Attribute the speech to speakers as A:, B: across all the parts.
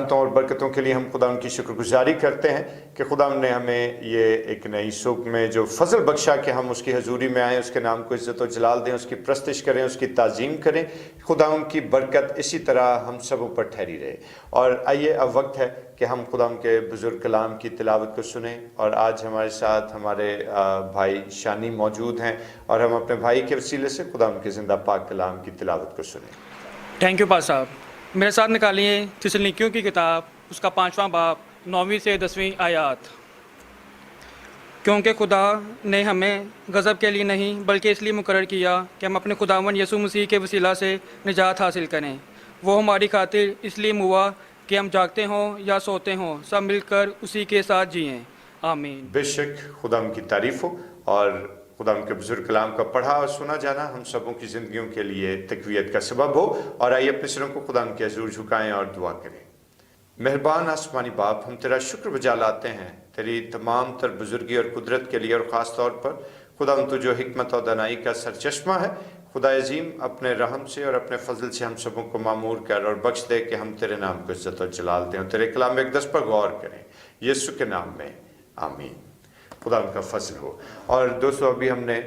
A: رحمتوں اور برکتوں کے لیے ہم خدا ان کی شکر گزاری کرتے ہیں کہ خدا نے ہمیں یہ ایک نئی صبح میں جو فضل بخشا کہ ہم اس کی حضوری میں آئیں، اس کے نام کو عزت و جلال دیں، اس کی پرستش کریں، اس کی تعظیم کریں۔ خدا ان کی برکت اسی طرح ہم سبوں پر ٹھہری رہے۔ اور آئیے اب وقت ہے کہ ہم خدا ان کے بزرگ کلام کی تلاوت کو سنیں، اور آج ہمارے ساتھ ہمارے بھائی شانی موجود ہیں، اور ہم اپنے بھائی کے وسیلے سے خدا ان کے زندہ پاک کلام کی تلاوت کو سنیں۔
B: تھینک یو پاس صاحب۔ میرے ساتھ نکالیے تسلنیکیوں کی کتاب، اس کا 5واں باب 9ویں سے 10ویں آیات۔ کیونکہ خدا نے ہمیں غضب کے لیے نہیں بلکہ اس لیے مقرر کیا کہ ہم اپنے خداوند یسوع مسیح کے وسیلہ سے نجات حاصل کریں۔ وہ ہماری خاطر اس لیے ہوا کہ ہم جاگتے ہوں یا سوتے ہوں سب مل کر اسی کے ساتھ جئیں۔ آمین۔
A: بے شک خدا ان کی تعریف ہو، اور خدا ان کے بزرگ کلام کا پڑھا اور سنا جانا ہم سبوں کی زندگیوں کے لیے تقویت کا سبب ہو۔ اور آئیے اپنے سروں کو خدا ان کے حضور جھکائیں اور دعا کریں۔ مہربان آسمانی باپ، ہم تیرا شکر بجا لاتے ہیں تیری تمام تر بزرگی اور قدرت کے لیے، اور خاص طور پر خدا تو جو حکمت اور دانائی کا سرچشمہ ہے۔ خدا عظیم، اپنے رحم سے اور اپنے فضل سے ہم سبوں کو معمور کر اور بخش دے کہ ہم تیرے نام کو عزت اور جلال دیں اور تیرے کلام اقدس پر غور کریں، یسوع کے نام میں آمین۔ خدا ان کا فضل ہو۔ اور دوستو، ابھی ہم نے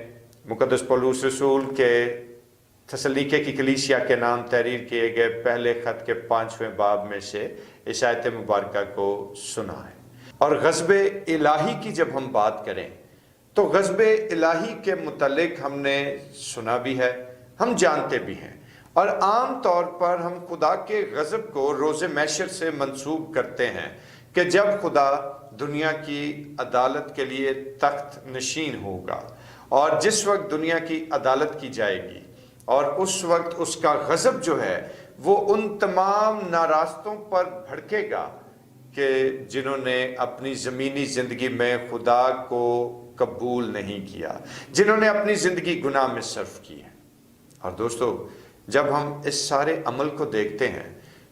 A: مقدس پولس رسول کے تسلنیکے کی کلیسیا کے نام تحریر کیے گئے پہلے خط کے 5ویں باب میں سے اس آیت مبارکہ کو سنا ہے۔ اور غضب الہی کی جب ہم بات کریں تو غضب الہی کے متعلق ہم نے سنا بھی ہے، ہم جانتے بھی ہیں، اور عام طور پر ہم خدا کے غضب کو روز محشر سے منسوب کرتے ہیں کہ جب خدا دنیا کی عدالت کے لیے تخت نشین ہوگا، اور جس وقت دنیا کی عدالت کی جائے گی، اور اس وقت اس کا غضب جو ہے وہ ان تمام ناراستوں پر بھڑکے گا کہ جنہوں نے اپنی زمینی زندگی میں خدا کو قبول نہیں کیا، جنہوں نے اپنی زندگی گناہ میں صرف کی ہے۔ اور دوستو، جب ہم اس سارے عمل کو دیکھتے ہیں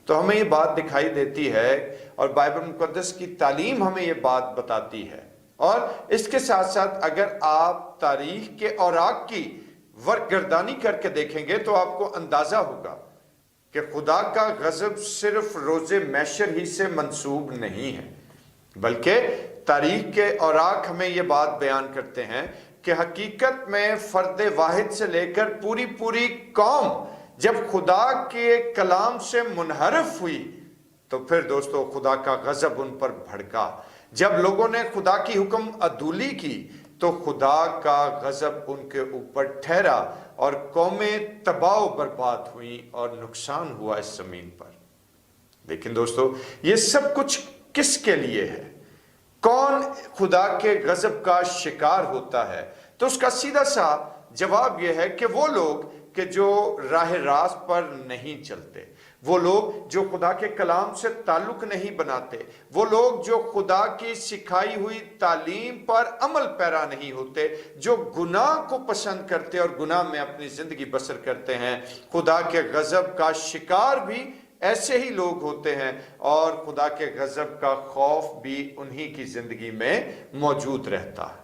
A: تو ہمیں یہ بات دکھائی دیتی ہے، اور بائبل مقدس کی تعلیم ہمیں یہ بات بتاتی ہے، اور اس کے ساتھ ساتھ اگر آپ تاریخ کے اوراق کی ورق گردانی کر کے دیکھیں گے تو آپ کو اندازہ ہوگا کہ خدا کا غضب صرف روز محشر ہی سے منسوب نہیں ہے، بلکہ تاریخ کے اوراق ہمیں یہ بات بیان کرتے ہیں کہ حقیقت میں فرد واحد سے لے کر پوری قوم جب خدا کے کلام سے منحرف ہوئی تو پھر دوستو خدا کا غضب ان پر بھڑکا۔ جب لوگوں نے خدا کی حکم عدولی کی تو خدا کا غضب ان کے اوپر ٹھہرا، اور قومیں تباہ و برباد ہوئیں اور نقصان ہوا اس زمین پر۔ لیکن دوستو، یہ سب کچھ کس کے لیے ہے؟ کون خدا کے غضب کا شکار ہوتا ہے؟ تو اس کا سیدھا سا جواب یہ ہے کہ وہ لوگ کہ جو راہ راست پر نہیں چلتے، وہ لوگ جو خدا کے کلام سے تعلق نہیں بناتے، وہ لوگ جو خدا کی سکھائی ہوئی تعلیم پر عمل پیرا نہیں ہوتے، جو گناہ کو پسند کرتے اور گناہ میں اپنی زندگی بسر کرتے ہیں، خدا کے غضب کا شکار بھی ایسے ہی لوگ ہوتے ہیں، اور خدا کے غضب کا خوف بھی انہی کی زندگی میں موجود رہتا ہے۔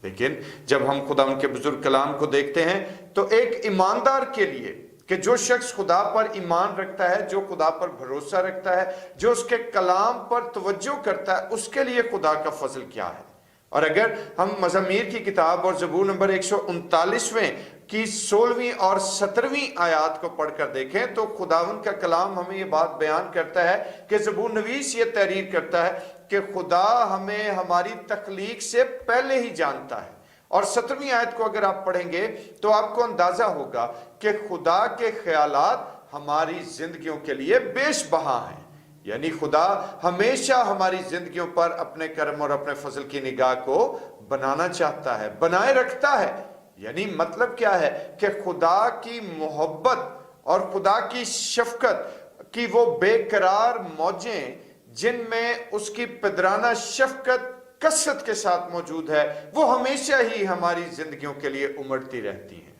A: لیکن جب ہم خدا ان کے بزرگ کلام کو دیکھتے ہیں تو ایک ایماندار کے لیے کہ جو شخص خدا پر ایمان رکھتا ہے، جو خدا پر بھروسہ رکھتا ہے، جو اس کے کلام پر توجہ کرتا ہے، اس کے لیے خدا کا فضل کیا ہے۔ اور اگر ہم مزامیر کی کتاب اور زبور نمبر 139 کی 16ویں اور 17ویں آیات کو پڑھ کر دیکھیں تو خداوند کا کلام ہمیں یہ بات بیان کرتا ہے کہ زبور نویس یہ تحریر کرتا ہے کہ خدا ہمیں ہماری تخلیق سے پہلے ہی جانتا ہے۔ اور 17ویں آیت کو اگر آپ پڑھیں گے تو آپ کو اندازہ ہوگا کہ خدا کے خیالات ہماری زندگیوں کے لیے بیش بہا ہیں، یعنی خدا ہمیشہ ہماری زندگیوں پر اپنے کرم اور اپنے فضل کی نگاہ کو بنانا چاہتا ہے، بنائے رکھتا ہے۔ یعنی مطلب کیا ہے کہ خدا کی محبت اور خدا کی شفقت کی وہ بے قرار موجیں جن میں اس کی پدرانہ شفقت کثرت کے ساتھ موجود ہے، وہ ہمیشہ ہی ہماری زندگیوں کے لیے امڑتی رہتی ہیں۔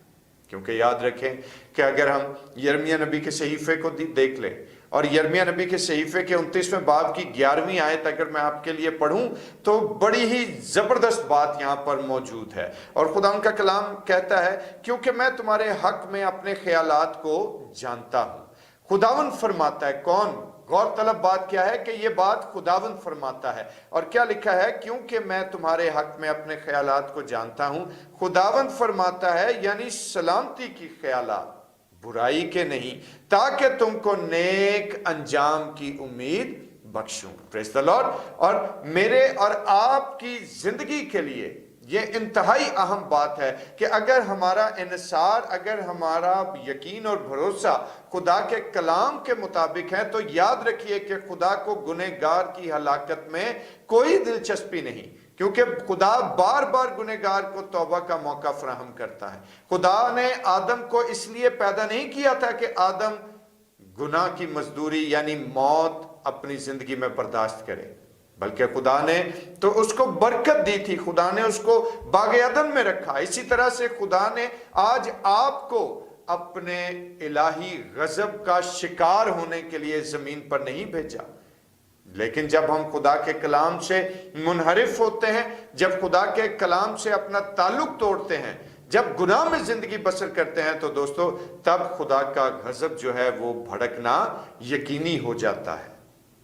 A: کیونکہ یاد رکھیں کہ اگر ہم یرمیہ نبی کے صحیفے کو دیکھ لیں، اور یرمیہ نبی کے صحیفے کے 29ویں باب کی 11ویں آیت اگر میں آپ کے لیے پڑھوں تو بڑی ہی زبردست بات یہاں پر موجود ہے، اور خدا ان کا کلام کہتا ہے کیونکہ میں تمہارے حق میں اپنے خیالات کو جانتا ہوں۔ خداوند فرماتا ہے، کون؟ غور طلب بات کیا ہے کہ یہ بات خداوند فرماتا ہے، اور کیا لکھا ہے؟ کیونکہ میں تمہارے حق میں اپنے خیالات کو جانتا ہوں، خداوند فرماتا ہے، یعنی سلامتی کی خیالات، برائی کے نہیں، تاکہ تم کو نیک انجام کی امید بخشوں۔ پریز دی لارڈ۔ اور میرے اور آپ کی زندگی کے لیے یہ انتہائی اہم بات ہے کہ اگر ہمارا انحصار، اگر ہمارا یقین اور بھروسہ خدا کے کلام کے مطابق ہے، تو یاد رکھیے کہ خدا کو گنہگار کی ہلاکت میں کوئی دلچسپی نہیں، کیونکہ خدا بار بار گنہگار کو توبہ کا موقع فراہم کرتا ہے۔ خدا نے آدم کو اس لیے پیدا نہیں کیا تھا کہ آدم گناہ کی مزدوری یعنی موت اپنی زندگی میں برداشت کرے، بلکہ خدا نے تو اس کو برکت دی تھی، خدا نے اس کو باغ عدن میں رکھا۔ اسی طرح سے خدا نے آج آپ کو اپنے الہی غضب کا شکار ہونے کے لیے زمین پر نہیں بھیجا، لیکن جب ہم خدا کے کلام سے منحرف ہوتے ہیں، جب خدا کے کلام سے اپنا تعلق توڑتے ہیں، جب گناہ میں زندگی بسر کرتے ہیں، تو دوستو تب خدا کا غضب جو ہے وہ بھڑکنا یقینی ہو جاتا ہے۔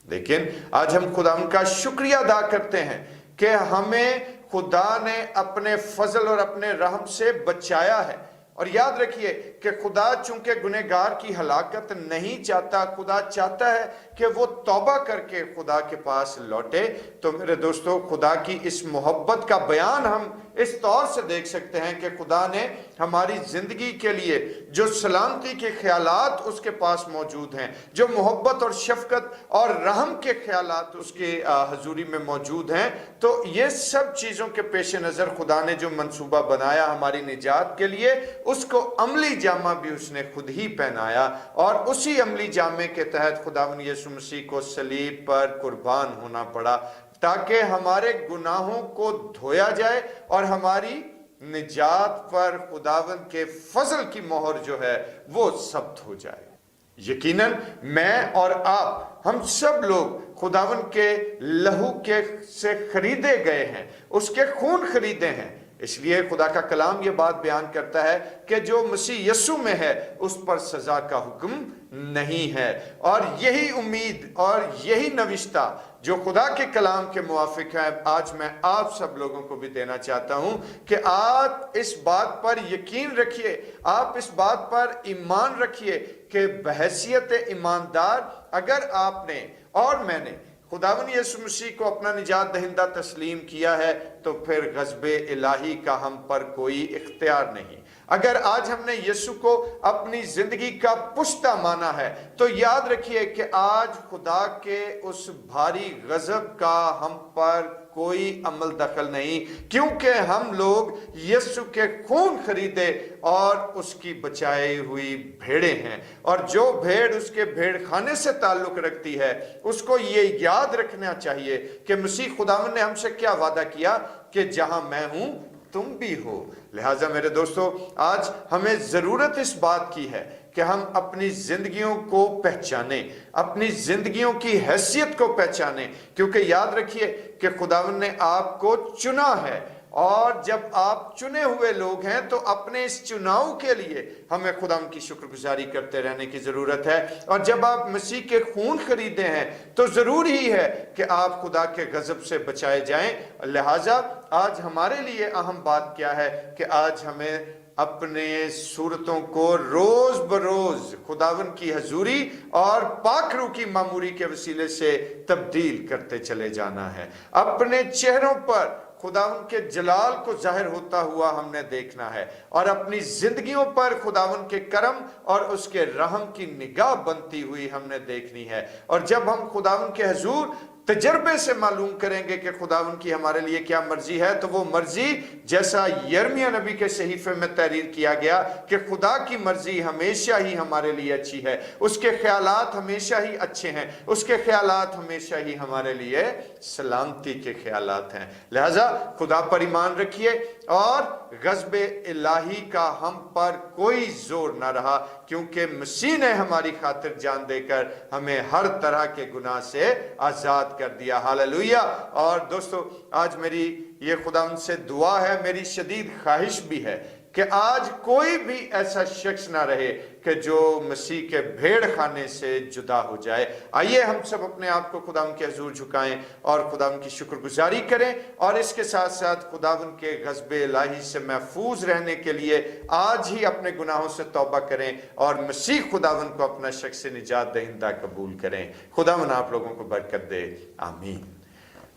A: لیکن آج ہم خدا ان کا شکریہ ادا کرتے ہیں کہ ہمیں خدا نے اپنے فضل اور اپنے رحم سے بچایا ہے۔ اور یاد رکھیے کہ خدا چونکہ گنہگار کی ہلاکت نہیں چاہتا، خدا چاہتا ہے کہ وہ توبہ کر کے خدا کے پاس لوٹے۔ تو میرے دوستو، خدا کی اس محبت کا بیان ہم اس طور سے دیکھ سکتے ہیں کہ خدا نے ہماری زندگی کے لیے جو سلامتی کے خیالات اس کے پاس موجود ہیں، جو محبت اور شفقت اور رحم کے خیالات اس کے حضوری میں موجود ہیں، تو یہ سب چیزوں کے پیش نظر خدا نے جو منصوبہ بنایا ہماری نجات کے لیے، اس کو عملی جامہ بھی اس نے خود ہی پہنایا، اور اسی عملی جامے کے تحت خداوند یسوع مسیح کو صلیب پر قربان ہونا پڑا، تاکہ ہمارے گناہوں کو دھویا جائے اور ہماری نجات پر خداوند کے فضل کی مہر جو ہے وہ ثبت ہو جائے۔ یقیناً میں اور آپ، ہم سب لوگ خداوند کے لہو کے سے خریدے گئے ہیں، اس کے خون خریدے ہیں۔ اس لیے خدا کا کلام یہ بات بیان کرتا ہے کہ جو مسیح یسوع میں ہے اس پر سزا کا حکم نہیں ہے۔ اور یہی امید اور یہی نوشتہ جو خدا کے کلام کے موافق ہے، آج میں آپ سب لوگوں کو بھی دینا چاہتا ہوں کہ آپ اس بات پر یقین رکھیے، آپ اس بات پر ایمان رکھیے کہ بحیثیت ایماندار اگر آپ نے اور میں نے خداوند یسوع مسیح کو اپنا نجات دہندہ تسلیم کیا ہے، تو پھر غضب الہی کا ہم پر کوئی اختیار نہیں۔ اگر آج ہم نے یسوع کو اپنی زندگی کا پشتہ مانا ہے، تو یاد رکھیے کہ آج خدا کے اس بھاری غضب کا ہم پر کوئی عمل دخل نہیں، کیونکہ ہم لوگ یسوع کے خون خریدے اور اس کی بچائی ہوئی بھیڑیں ہیں۔ اور جو بھیڑ اس کے بھیڑ خانے سے تعلق رکھتی ہے، اس کو یہ یاد رکھنا چاہیے کہ مسیح خداوند نے ہم سے کیا وعدہ کیا کہ جہاں میں ہوں تم بھی ہو۔ لہٰذا میرے دوستو، آج ہمیں ضرورت اس بات کی ہے کہ ہم اپنی زندگیوں کو پہچانیں، اپنی زندگیوں کی حیثیت کو پہچانیں، کیونکہ یاد رکھیے کہ خداوند نے آپ کو چنا ہے، اور جب آپ چنے ہوئے لوگ ہیں تو اپنے اس چناؤ کے لیے ہمیں خداوند کی شکر گزاری کرتے رہنے کی ضرورت ہے۔ اور جب آپ مسیح کے خون خریدے ہیں تو ضروری ہی ہے کہ آپ خدا کے غضب سے بچائے جائیں۔ لہٰذا آج ہمارے لیے اہم بات کیا ہے کہ آج ہمیں اپنے صورتوں کو روز بروز خداوند کی حضوری اور پاک روح کی معموری کے وسیلے سے تبدیل کرتے چلے جانا ہے۔ اپنے چہروں پر خداوند کے جلال کو ظاہر ہوتا ہوا ہم نے دیکھنا ہے، اور اپنی زندگیوں پر خداوند کے کرم اور اس کے رحم کی نگاہ بنتی ہوئی ہم نے دیکھنی ہے۔ اور جب ہم خداوند کے حضور تجربے سے معلوم کریں گے کہ خداوند کی ہمارے لیے کیا مرضی ہے، تو وہ مرضی جیسا یرمیہ نبی کے صحیفے میں تحریر کیا گیا کہ خدا کی مرضی ہمیشہ ہی ہمارے لیے اچھی ہے، اس کے خیالات ہمیشہ ہی اچھے ہیں، اس کے خیالات ہمیشہ ہی ہمارے لیے سلامتی کے خیالات ہیں۔ لہذا خدا پر ایمان رکھیے، اور غضب الہی کا ہم پر کوئی زور نہ رہا، کیونکہ مسیح نے ہماری خاطر جان دے کر ہمیں ہر طرح کے گناہ سے آزاد کر دیا۔ ہاللویہ۔ اور دوستو، آج میری یہ خدا ان سے دعا ہے، میری شدید خواہش بھی ہے کہ آج کوئی بھی ایسا شخص نہ رہے کہ جو مسیح کے بھیڑ خانے سے جدا ہو جائے۔ آئیے ہم سب اپنے آپ کو خداوند کے حضور جھکائیں اور خداوند کی شکر گزاری کریں، اور اس کے ساتھ ساتھ خداوند کے غضب الہی سے محفوظ رہنے کے لیے آج ہی اپنے گناہوں سے توبہ کریں اور مسیح خداوند کو اپنا شخص نجات دہندہ قبول کریں۔ خداوند آپ لوگوں کو برکت دے، آمین۔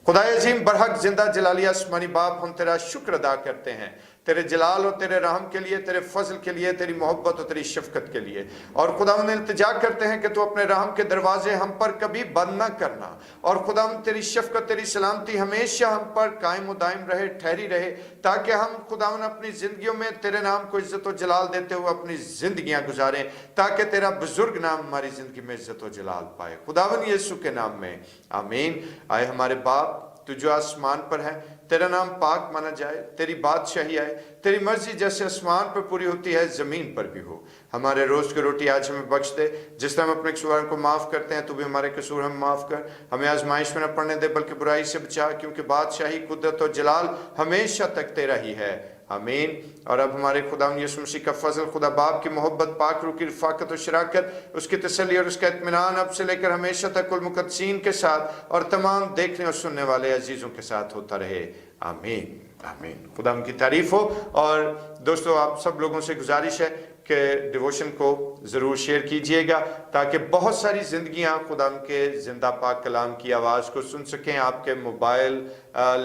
A: خدا عظیم برحق زندہ جلالی آسمانی باپ، ہم تیرا شکر ادا کرتے ہیں تیرے جلال اور تیرے رحم کے لیے، تیرے فضل کے لیے، تیری محبت اور تیری شفقت کے لیے، اور خداوند التجا کرتے ہیں کہ تو اپنے رحم کے دروازے ہم پر کبھی بند نہ کرنا، اور خداوند تیری شفقت، تیری سلامتی ہمیشہ ہم پر قائم و دائم رہے، ٹھہری رہے، تاکہ ہم خداوند اپنی زندگیوں میں تیرے نام کو عزت و جلال دیتے ہوئے اپنی زندگیاں گزاریں، تاکہ تیرا بزرگ نام ہماری زندگی میں عزت و جلال پائے۔ خداوند یسوع کے نام میں آمین۔ آئے ہمارے باپ تو جو آسمان پر ہے، تیرا نام پاک مانا جائے، تیری بادشاہی آئے، تیری مرضی جیسے آسمان پر پوری ہوتی ہے زمین پر بھی ہو۔ ہمارے روز کی روٹی آج ہمیں بخش دے، جس طرح ہم اپنے قصورواروں کو معاف کرتے ہیں تو بھی ہمارے قصور ہم معاف کر۔ ہمیں آزمائش میں نہ پڑنے دے بلکہ برائی سے بچا، کیونکہ بادشاہی، قدرت اور جلال ہمیشہ تک تیرا ہی ہے، آمین۔ اور اب ہمارے خداوند یسوع مسیح کا فضل، خدا باپ کی محبت، پاک روح کی رفاقت و شراکت، اس کی تسلی اور اس کا اطمینان اب سے لے کر ہمیشہ تک کل مقدسین کے ساتھ اور تمام دیکھنے اور سننے والے عزیزوں کے ساتھ ہوتا رہے، آمین آمین۔ خدا کی تعریف ہو۔ اور دوستو آپ سب لوگوں سے گزارش ہے کہ ڈیووشن کو ضرور شیئر کیجئے گا، تاکہ بہت ساری زندگیاں خدا کے زندہ پاک کلام کی آواز کو سن سکیں۔ آپ کے موبائل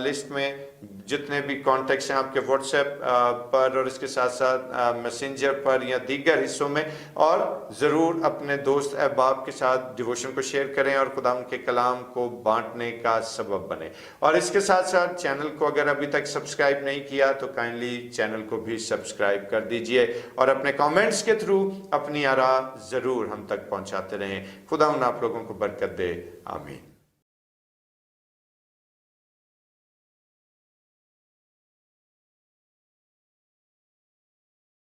A: لسٹ میں جتنے بھی کانٹیکٹس ہیں آپ کے واٹس ایپ پر اور اس کے ساتھ ساتھ میسنجر پر یا دیگر حصوں میں، اور ضرور اپنے دوست احباب کے ساتھ ڈیووشن کو شیئر کریں اور خدا کے کلام کو بانٹنے کا سبب بنے۔ اور اس کے ساتھ ساتھ چینل کو اگر ابھی تک سبسکرائب نہیں کیا تو کائنڈلی چینل کو بھی سبسکرائب کر دیجئے، اور اپنے کامنٹس کے تھرو اپنی آراء ضرور ہم تک پہنچاتے رہیں۔ خدا آپ لوگوں کو برکت دے، آمین۔